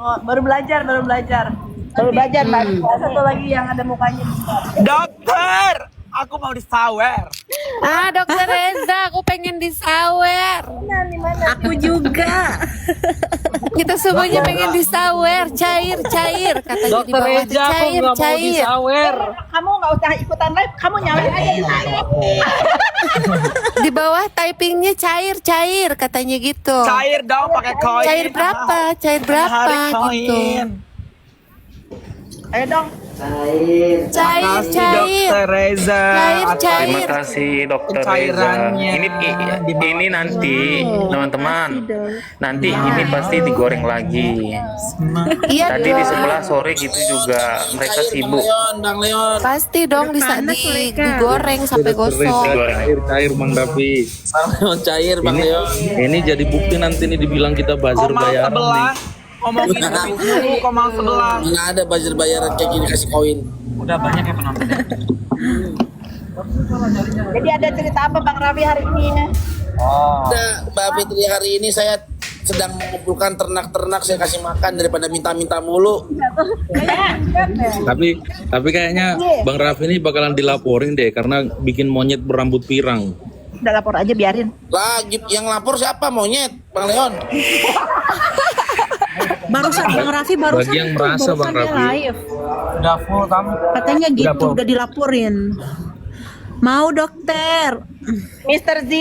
Oh, baru belajar. Baru belajar Mbak. Satu lagi yang ada mukanya. Dokter, aku mau disawer. Dokter Reza, aku pengen disawer. Aku juga. Kita semuanya pengen disawer, cair, katanya di Dokter bawah Reza, aku cair, nggak mau disawer. Kamu nggak usah ikutan live, kamu nyawer aja di live. Di bawah typingnya cair, katanya gitu. Cair dong pakai koin. Cair berapa Hari gitu. koin. Ayo dong. Cair, Dokter Reza. Terima kasih Dokter Reza. Pencairannya Ini nanti teman-teman. Nanti ini pasti digoreng lagi. Iya Tadi di dong. sebelah sore gitu juga mereka sibuk. Bang Leon. Pasti dong digoreng sampai gosong. Cair Bang Davi. Bang Leon cair, Bang Leon. Ini jadi bukti nanti nih dibilang kita buzzer Komang bayaran sebelah. nih. Ngomongin dulu komang sebelah. Mana ada buzzer bayaran kayak gini kasih koin. Udah banyak ya penonton. Jadi ada cerita apa Bang Raffi hari ini? Udah, Mbak Fitri hari ini saya sedang mengumpulkan ternak-ternak, saya kasih makan daripada minta-minta mulu. Tapi kayaknya Bang Raffi ini bakalan dilaporin deh karena bikin monyet berambut pirang. Udah lapor aja biarin. Lagi yang lapor siapa monyet, Bang Leon? Barusan Bang Raffi Bagi yang merasa Bang Raffi. live. Udah full kamu. Katanya gitu udah dilaporin. Mau dokter. Mr. Z,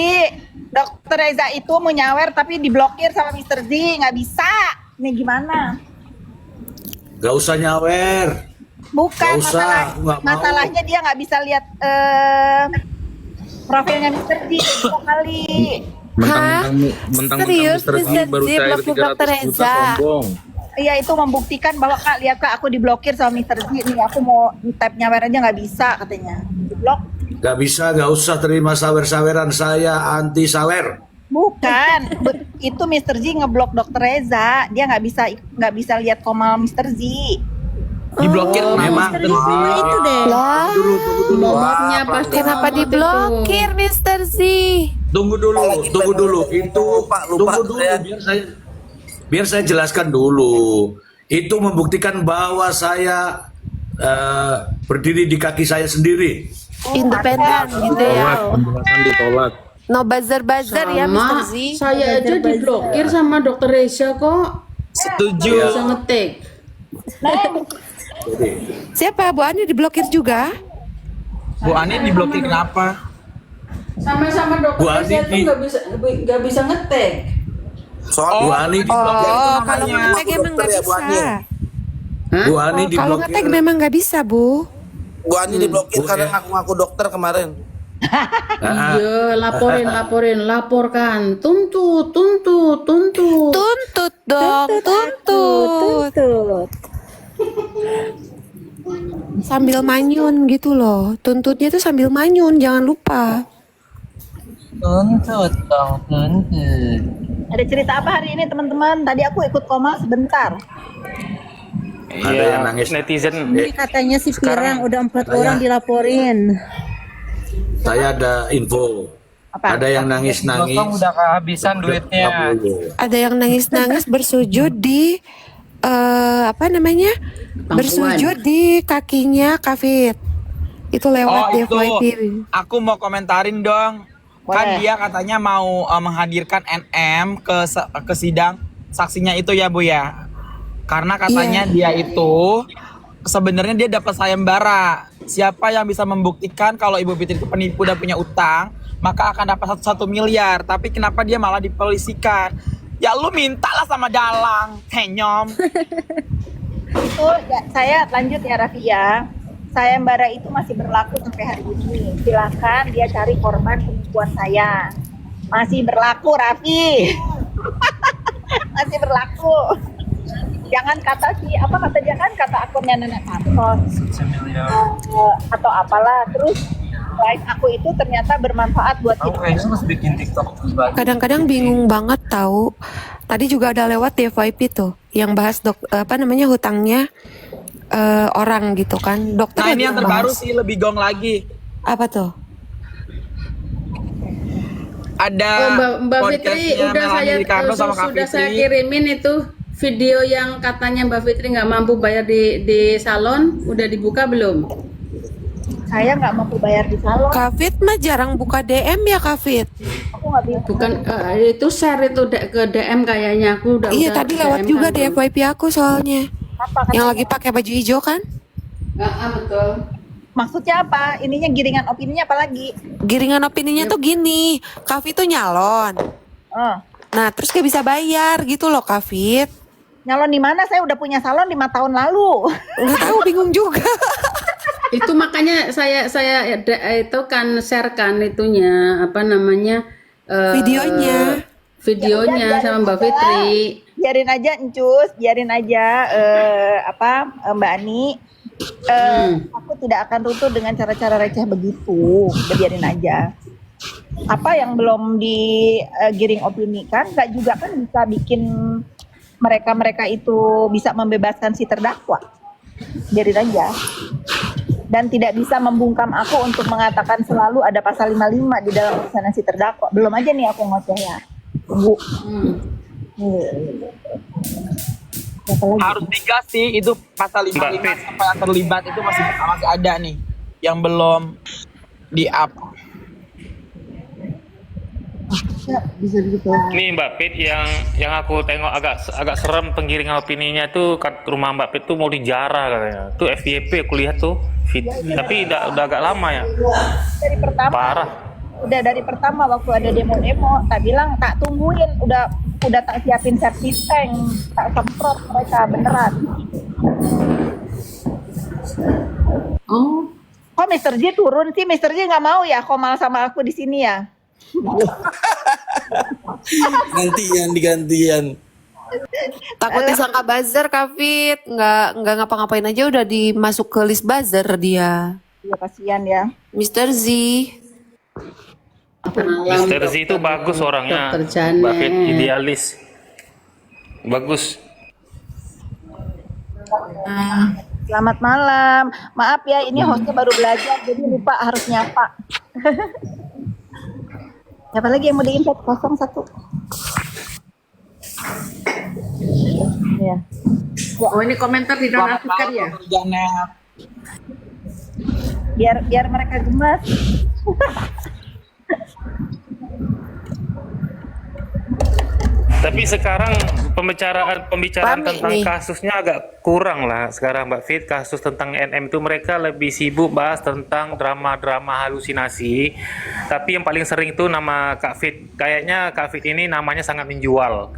Dokter Reza itu mau nyawer tapi diblokir sama Mr. Z, nggak bisa. Ini gimana? Gak usah nyawer. Bukan Nggak usah, nggak mau. masalahnya dia nggak bisa lihat profilnya Mr. Z itu kali. Mentang-mentang Serius, Mr. G Mr. baru G cair blokir Dokter 300 juta Reza. sombong. Iya itu membuktikan bahwa Kak lihat Kak aku diblokir sama Mr. Z nih, aku mau type nyawer aja nggak bisa katanya. Diblok. Gak bisa, gak usah terima sawer-saweran, saya anti sawer. Bukan, itu Mr. Z ngeblok Dokter Reza, dia nggak bisa lihat komal Mr. Z. Diblokir memang. Itu deh. Lah, Bobotnya pasti kenapa diblokir Mr. Z? Tunggu dulu. Itu tunggu dulu biar saya jelaskan dulu. Itu membuktikan bahwa saya berdiri di kaki saya sendiri. Independen gitu ya. Penjelasan ditolak. No buzzer ya Mr. Z. Saya aja diblokir sama Dokter Reza kok. Setuju. Bisa ngetik. Siapa? Bu Ani diblokir juga? Bu Ani diblokir kenapa? Sama-sama Bu Dokter Ani Reza tuh nggak bisa ngetik. Soal Bu Ani diblokir. Oh, kalau ngetek emang nggak ya, Bu Ani. bisa. Bu Ani Kalau diblokir. ngetek memang nggak bisa, Bu. Bu Ani diblokir karena ngaku-ngaku dokter kemarin. Iya, laporkan. Tuntut. Tuntut dong, tuntut. Sambil manyun gitu loh. Tuntutnya itu sambil manyun, jangan lupa. Tuntut dong, tuntut. Ada cerita apa hari ini teman-teman? Tadi aku ikut koma sebentar. Ada yang nangis. Netizen. Ini katanya si Pirang udah 4 orang dilaporin. Saya ada info. Apa? Ada yang nangis-nangis. Gosong udah kehabisan duitnya. Ada yang nangis-nangis bersujud di apa namanya? Bersujud di kakinya Kafit. Itu lewat di itu. FYP. Aku mau komentarin dong. Kan Boleh. dia katanya mau menghadirkan NM ke sidang saksinya itu ya Bu ya. Karena katanya dia itu sebenarnya dia dapat sayembara. Siapa yang bisa membuktikan kalau Ibu Fitri itu penipu dan punya utang, maka akan dapat 1 miliar. Tapi kenapa dia malah dipolisikan? Ya lu mintalah sama Dalang, tenyom. Itu saya lanjut ya Raffi ya. Sayembara itu masih berlaku sampai hari ini. Silakan dia cari korban penipuan saya. Masih berlaku Raffi. Masih berlaku. Jangan kata kata akunnya Nenek Santos atau apalah. Terus live aku itu ternyata bermanfaat buat Aku kita. kayaknya harus bikin TikTok. Kadang-kadang bingung banget tahu. Tadi juga ada lewat di FYP tuh yang bahas hutangnya orang gitu kan. Dokter Nah ini yang lagi terbaru bahas. sih lebih gong lagi. Apa tuh? Ada Mbak Fitri podcastnya udah Melanie Ricardo sama Kak sudah saya Fitri. kirimin itu video yang katanya Mbak Fitri nggak mampu bayar di salon udah dibuka belum? Saya nggak mampu bayar di salon. Kak Fit mah jarang buka DM ya Kak Fit? Aku nggak bisa. Bukan itu share itu ke DM kayaknya aku udah. Iya udah tadi lewat DM juga kan di tuh. FYP aku soalnya. Apa Yang katanya? lagi pakai baju hijau kan? Betul. Maksudnya apa? Ininya giringan opininya apa lagi? Giringan opininya tuh gini, Kak Fit tuh nyalon. Eh, Nah terus gak bisa bayar gitu loh Kak Fit. nyalon di mana? Saya udah punya salon 5 tahun lalu. Nggak tahu, bingung juga. Itu makanya saya itu kan share kan itunya apa namanya Videonya. videonya Ya udah, sama Mbak biarin aja. Fitri. Biarin aja Encus, biarin aja Mbak Ani. Aku tidak akan runtuh dengan cara-cara receh begitu. Udah biarin aja. Apa yang belum digiring opini kan nggak juga kan bisa bikin mereka itu bisa membebaskan si terdakwa. Biarin aja. Dan tidak bisa membungkam aku untuk mengatakan selalu ada pasal 55 di dalam urusan si terdakwa. Belum aja nih aku ngoceh ya. Tunggu. Apa lagi? Harus digas sih, itu pasal 55 Mbak Fit. sampai yang terlibat itu masih ada nih yang belum di up. Bisa gitu. Nih Mbak Pit yang aku tengok agak serem penggiringan opininya tuh rumah Mbak Pit tuh mau dijarah katanya. Tuh FYP aku lihat tuh. Tapi udah agak lama ya. Dari pertama. Parah. Udah dari pertama waktu ada demo-demo, tak bilang tak tungguin, udah tak siapin septic tank, tak semprot mereka beneran. Oh, Kok Mr. J turun sih? Mr. J nggak mau ya komal sama aku di sini ya? Gantian. Takut disangka buzzer Kak Fit. Nggak ngapa-ngapain aja udah dimasuk ke list buzzer dia. Ya kasihan ya. Mr. Z. malam, Mr. Z itu bagus orangnya. Dokter Janet. Mbak Pit idealis. Bagus. Selamat malam. Maaf ya, ini hostnya baru belajar, jadi lupa harus nyapa. Siapa lagi yang mau di-invite? 01. Ya. Oh ini komentar di donasikan ya? Janet. Biar mereka gemas. Tapi sekarang pembicaraan Pamit tentang nih. kasusnya agak kurang lah sekarang Mbak Fit. Kasus tentang NM itu mereka lebih sibuk bahas tentang drama-drama halusinasi. Tapi yang paling sering itu nama Kak Fit. Kayaknya Kak Fit ini namanya sangat menjual.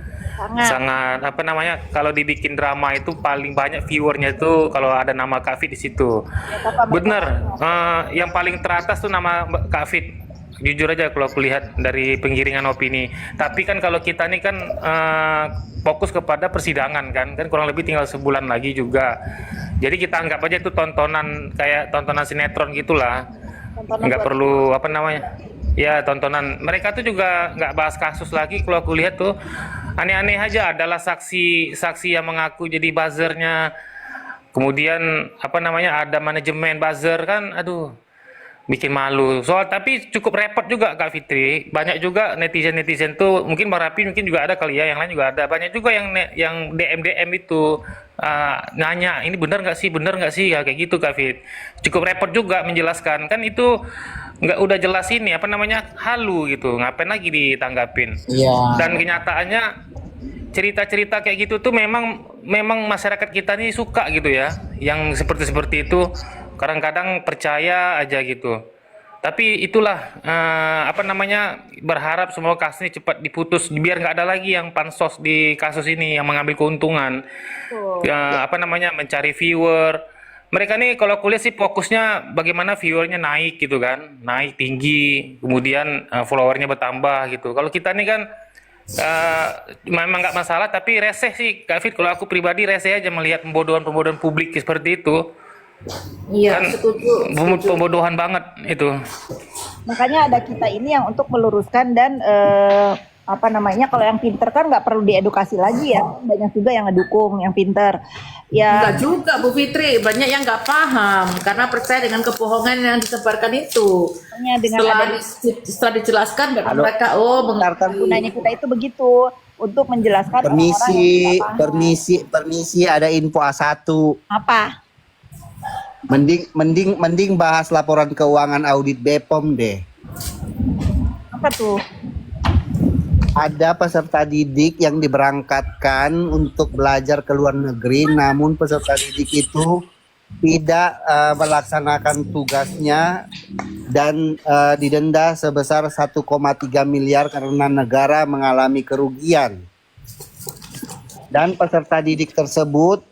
Sangat apa namanya, kalau dibikin drama itu paling banyak viewernya itu kalau ada nama Kak Fit di situ. Bener, yang paling teratas tuh nama Kak Fit. Jujur aja kalau aku lihat dari penggiringan opini. Tapi kan kalau kita nih kan fokus kepada persidangan kan kurang lebih tinggal sebulan lagi juga. Jadi kita anggap aja itu tontonan kayak tontonan sinetron gitulah. Nggak perlu apa namanya. Ya tontonan. Mereka tuh juga nggak bahas kasus lagi kalau aku lihat tuh aneh-aneh aja. Adalah saksi yang mengaku jadi buzzernya. Kemudian apa namanya ada manajemen buzzer kan, aduh. Bikin malu. Tapi cukup repot juga Kak Fitri. Banyak juga netizen tuh, mungkin Mbak Rapi mungkin juga ada kali ya, yang lain juga ada. Banyak juga yang DM itu nanya, ini benar nggak sih ya, kayak gitu Kak Fit. Cukup repot juga menjelaskan. Kan itu nggak udah jelas ini apa namanya halu gitu. Ngapain lagi ditanggapin? Iya. Dan kenyataannya cerita-cerita kayak gitu tuh memang masyarakat kita nih suka gitu ya. Yang seperti itu. Kadang-kadang percaya aja gitu. Tapi itulah apa namanya, berharap semua kasus ini cepat diputus biar nggak ada lagi yang pansos di kasus ini yang mengambil keuntungan. Apa namanya, mencari viewer. Mereka nih kalau kuliah sih fokusnya bagaimana viewernya naik gitu kan, naik tinggi, kemudian followernya bertambah gitu. Kalau kita nih kan memang nggak masalah, tapi reseh sih Kak Fit. Kalau aku pribadi reseh aja melihat pembodohan publik seperti itu. Iya, Kan setuju. pembodohan banget itu. Makanya ada kita ini yang untuk meluruskan dan apa namanya, kalau yang pinter kan nggak perlu diedukasi lagi ya. Banyak juga yang ngedukung yang pinter. Ya. Enggak juga Bu Fitri, banyak yang nggak paham karena percaya dengan kebohongan yang disebarkan itu. Dengan Setelah dijelaskan baru mereka gunanya kita itu begitu. untuk menjelaskan Permisi, orang-orang yang permisi, ada info A1. apa? Mending bahas laporan keuangan audit BPOM deh. Apa tuh? Ada peserta didik yang diberangkatkan untuk belajar ke luar negeri, namun peserta didik itu tidak melaksanakan tugasnya dan didenda sebesar 1,3 miliar karena negara mengalami kerugian. Dan peserta didik tersebut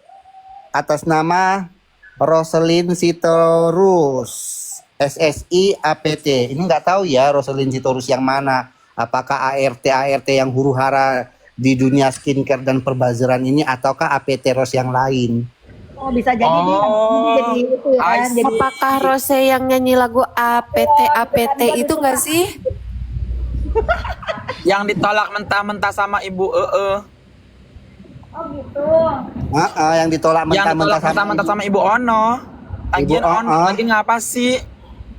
atas nama Roselyn Sitorus SSI APT. Ini nggak tahu ya Roselyn Sitorus yang mana. Apakah ART yang huru-hara di dunia skincare dan perbazaran ini ataukah APT Ros yang lain? Oh, bisa jadi jadi itu ya kan. Jadi Apakah Rose yang nyanyi lagu APT itu nggak sih? Yang ditolak mentah-mentah sama Ibu oh gitu. Yang ditolak yang mentah-mentah ditolak mentah-mentah sama Ibu Ono. Lagian Ibu Ono lagi ngapa sih?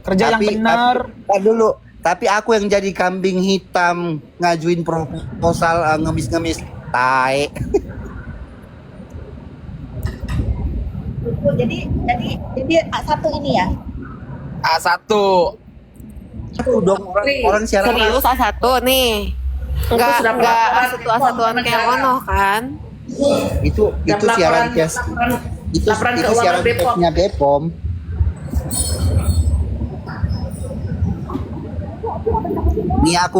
Kerja yang benar. Dulu. Tapi aku yang jadi kambing hitam ngajuin proposal ngemis-ngemis tae. Jadi satu ini ya. A1. Tuh dong orang siaran Serius A1 nih. Enggak A1 A1-an kayak Ono kan? itu siaran tes itu siaran tesnya BPOM. Ini aku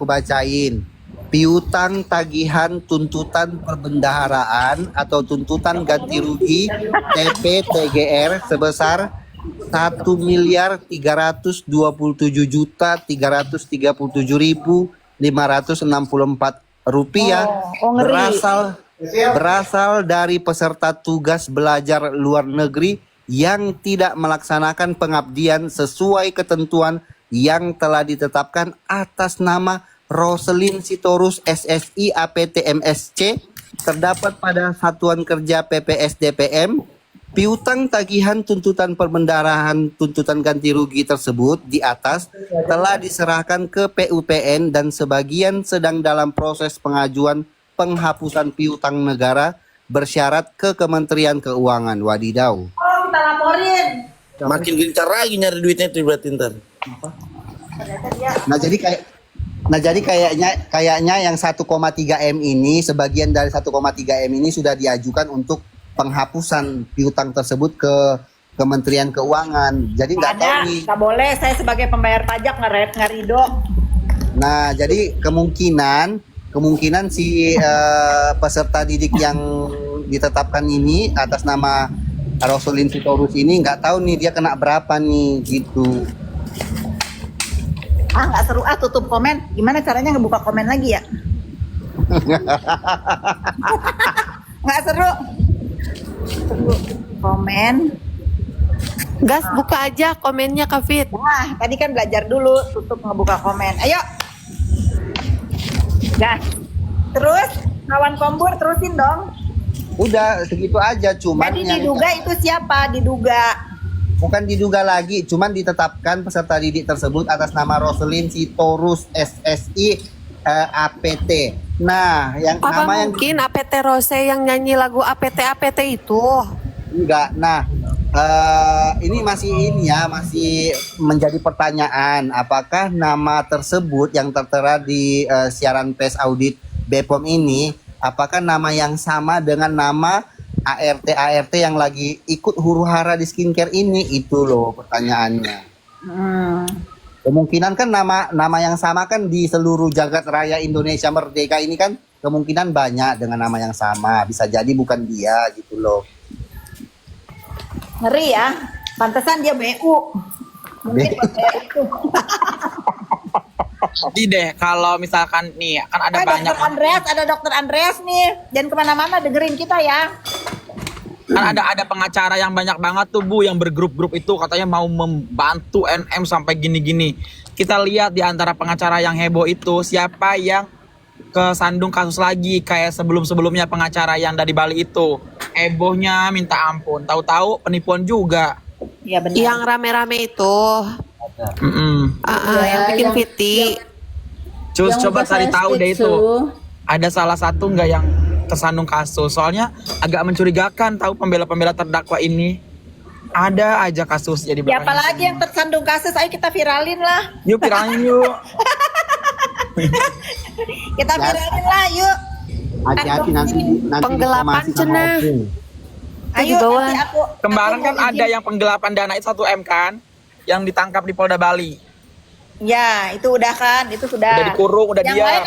bacain. Piutang tagihan tuntutan perbendaharaan atau tuntutan ganti rugi TP TGR sebesar 1.337.337.564 rupiah berasal dari peserta tugas belajar luar negeri yang tidak melaksanakan pengabdian sesuai ketentuan yang telah ditetapkan atas nama Roselyn Sitorus SSI APT MSC terdapat pada Satuan Kerja PPS DPM. Piutang tagihan tuntutan perbendaharaan tuntutan ganti rugi tersebut di atas telah diserahkan ke PUPN dan sebagian sedang dalam proses pengajuan penghapusan piutang negara bersyarat ke Kementerian Keuangan. Wadidaw. Oh, kita laporin. Makin gencar lagi nyari duitnya itu berarti ntar. Nah jadi kayaknya yang 1,3 M ini, sebagian dari 1,3 M ini sudah diajukan untuk penghapusan piutang tersebut ke Kementerian Keuangan. Jadi nggak tahu nih. Nggak boleh, saya sebagai pembayar pajak nggak ridho. Nah jadi kemungkinan si peserta didik yang ditetapkan ini atas nama Roselyn Sitorus ini nggak tahu nih dia kena berapa nih gitu. Nggak seru tutup komen. Gimana caranya ngebuka komen lagi ya? Nggak seru. Komen. Gas buka aja komennya Kak Fit. Nah, tadi kan belajar dulu tutup ngebuka komen. Ayo. Gas. Terus kawan kombur terusin dong. Udah segitu aja cuman. Jadi diduga itu siapa? Bukan diduga lagi, cuman ditetapkan peserta didik tersebut atas nama Roselyn Sitorus SSI APT. Nah, yang Apa nama mungkin APT Rose yang nyanyi lagu APT itu? enggak. Nah, ini masih menjadi pertanyaan. Apakah nama tersebut yang tertera di siaran pers audit BPOM ini, apakah nama yang sama dengan nama ART yang lagi ikut huru-hara di skincare ini? Itu loh pertanyaannya. Kemungkinan kan nama yang sama kan di seluruh jagat raya Indonesia Merdeka ini kan kemungkinan banyak dengan nama yang sama. Bisa jadi bukan dia gitu loh. Ngeri ya. Pantesan dia BU. Mungkin buat bayar itu. Jadi deh kalau misalkan nih kan ada banyak Dokter Andreas nih. Jangan kemana-mana, dengerin kita ya. kan ada pengacara yang banyak banget tuh Bu yang bergrup-grup itu katanya mau membantu NM sampai gini-gini. Kita lihat di antara pengacara yang heboh itu siapa yang kesandung kasus lagi kayak sebelum-sebelumnya pengacara yang dari Bali itu. Hebohnya minta ampun. Tahu-tahu penipuan juga. Iya benar. Yang rame-rame itu. Yang bikin Fiti. Cus, Yang coba udah cari saya tahu deh sketsa. itu. Ada salah satu nggak yang tersandung kasus? Soalnya agak mencurigakan tahu pembela-pembela terdakwa ini. Ada aja kasus jadi Ya apalagi yang tersandung kasus, ayo kita viralin lah. Yuk viralin yuk. Kita viralin lah yuk. Hati-hati nanti Penggelapan diplomasi sama cenah. opung. Ayo di bawah. nanti aku. Kemarin aku kan mau ada izin. yang penggelapan dana itu 1 M kan, yang ditangkap di Polda Bali. Ya itu udah kan, itu sudah. Udah dikurung, udah Yang diam. lain